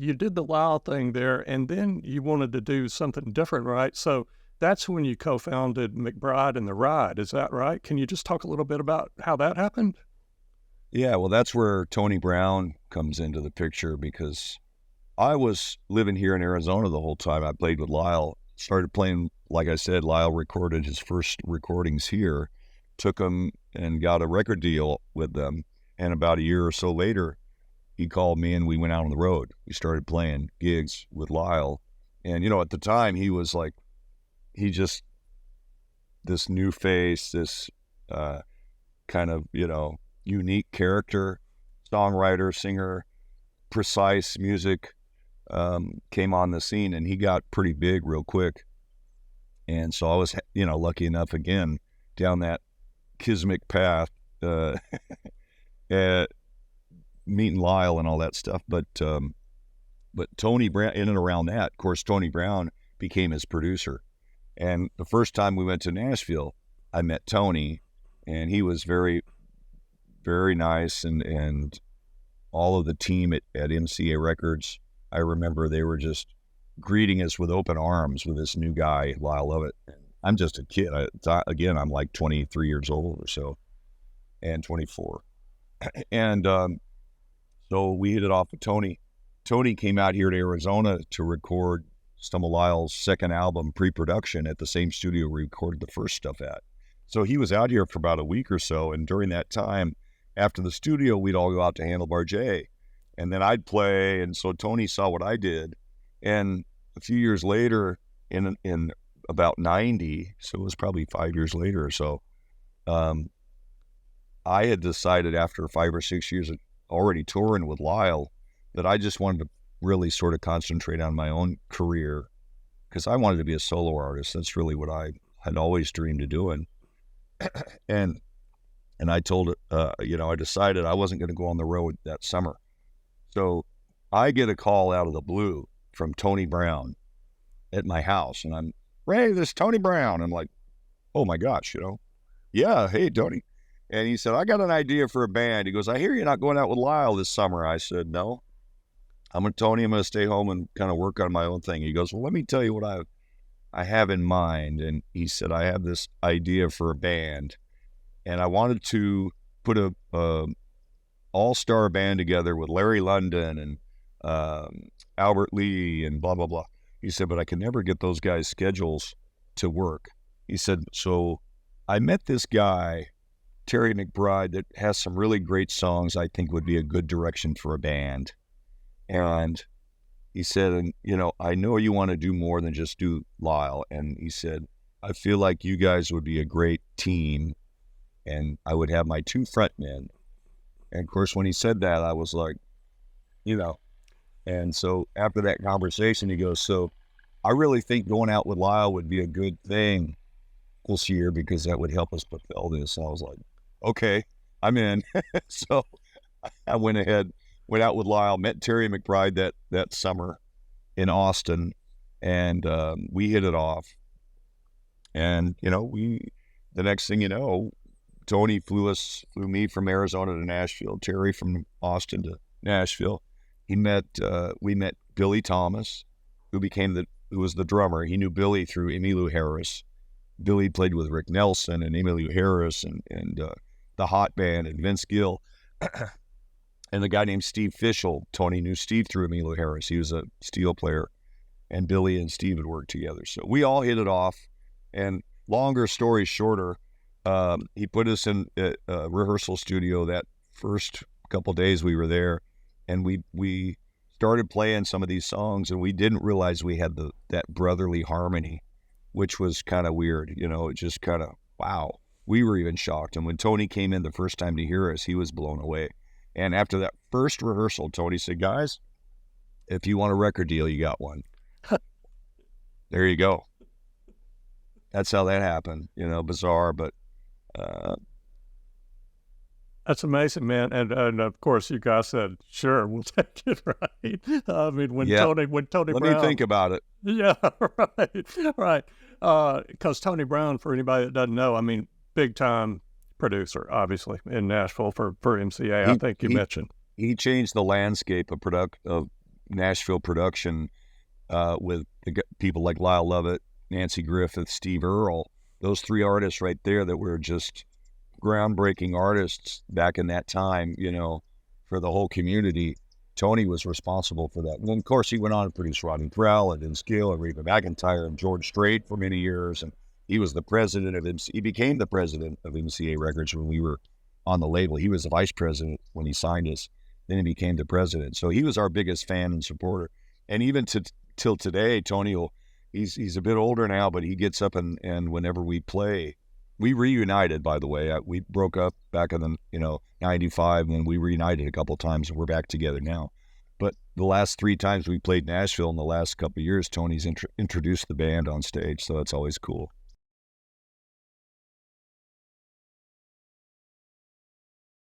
you did the Lyle thing there, and then you wanted to do something different, right? So that's when you co-founded McBride and the Ride. Is that right? Can you just talk a little bit about how that happened? Yeah, well, that's where Tony Brown comes into the picture, because I was living here in Arizona the whole time. I played with Lyle, started playing, like I said, Lyle recorded his first recordings here, took them and got a record deal with them. And about a year or so later, he called me and we went out on the road. We started playing gigs with Lyle. And, at the time he was like, this new face, this kind of, unique character, songwriter, singer, precise music, came on the scene, and he got pretty big real quick. And so I was, lucky enough again down that kismic path, meeting Lyle and all that stuff. But Tony Brown, in and around that, of course, Tony Brown became his producer. And the first time we went to Nashville, I met Tony, and he was very, very nice, and all of the team at MCA Records, I remember they were just greeting us with open arms with this new guy, Lyle Lovett. I'm just a kid. I'm like 23 years old or so, and 24. And so we hit it off with Tony. Tony came out here to Arizona to record some of Lyle's second album pre-production at the same studio we recorded the first stuff at. So he was out here for about a week or so, and during that time, after the studio, we'd all go out to Handlebar J, and then I'd play, and so Tony saw what I did. And a few years later, in about 90, so it was probably 5 years later or so, I had decided after 5 or 6 years of already touring with Lyle that I just wanted to really sort of concentrate on my own career, because I wanted to be a solo artist. That's really what I had always dreamed of doing. And I told I decided I wasn't going to go on the road that summer. So I get a call out of the blue from Tony Brown at my house, and I'm, Ray, this is Tony Brown. I'm like, oh my gosh, yeah, hey, Tony. And he said, I got an idea for a band. He goes, I hear you're not going out with Lyle this summer. I said, no, Tony, I'm going to stay home and kind of work on my own thing. He goes, well, let me tell you what I have in mind. And he said, I have this idea for a band, and I wanted to put a all-star band together with Larry London and Albert Lee and blah, blah, blah. He said, but I can never get those guys' schedules to work. He said, so I met this guy, Terry McBride, that has some really great songs I think would be a good direction for a band. And he said, and I know you want to do more than just do Lyle. And he said, I feel like you guys would be a great team, and I would have my 2 frontmen. And of course, when he said that, I was like, and so after that conversation, he goes, so I really think going out with Lyle would be a good thing this year, because that would help us fulfill this. And I was like, okay, I'm in. So I went out with Lyle, met Terry McBride that summer in Austin, and we hit it off. And, the next thing you know, Tony flew me from Arizona to Nashville, Terry from Austin to Nashville. We met Billy Thomas, who was the drummer. He knew Billy through Emmylou Harris. Billy played with Rick Nelson and Emmylou Harris and the Hot Band and Vince Gill. And a guy named Steve Fischel. Tony knew Steve through Emmylou Harris. He was a steel player, and Billy and Steve had worked together. So we all hit it off. And longer story shorter, he put us in a rehearsal studio that first couple days we were there, and we started playing some of these songs, and we didn't realize we had that brotherly harmony, which was kind of weird. It just kind of, wow. We were even shocked. And when Tony came in the first time to hear us, he was blown away. And after that first rehearsal, Tony said, guys, if you want a record deal, you got one. There you go. That's how that happened. Bizarre, but That's amazing, man. And of course, you guys said, sure, we'll take it, right? I mean, when Tony Let Brown... me think about it. Yeah, right. Because Tony Brown, for anybody that doesn't know, I mean, big-time producer, obviously, in Nashville for MCA, I think you mentioned. He changed the landscape of Nashville production with people like Lyle Lovett, Nancy Griffith, Steve Earle, those three artists right there that were just groundbreaking artists back in that time, you know, for the whole community. Tony was responsible for that. And then, of course, he went on to produce Rodney Crowell and Vince Gill and Reba McEntire and George Strait for many years. And he was the president of MC. He became the president of MCA Records when we were on the label. He was the vice president when he signed us. Then he became the president. So he was our biggest fan and supporter. And even till today, Tony he's a bit older now, but he gets up and whenever we play, we reunited, by the way. We broke up back in the, 95, and we reunited a couple of times, and we're back together now. But the last 3 times we played Nashville in the last couple of years, Tony's introduced the band on stage, so that's always cool.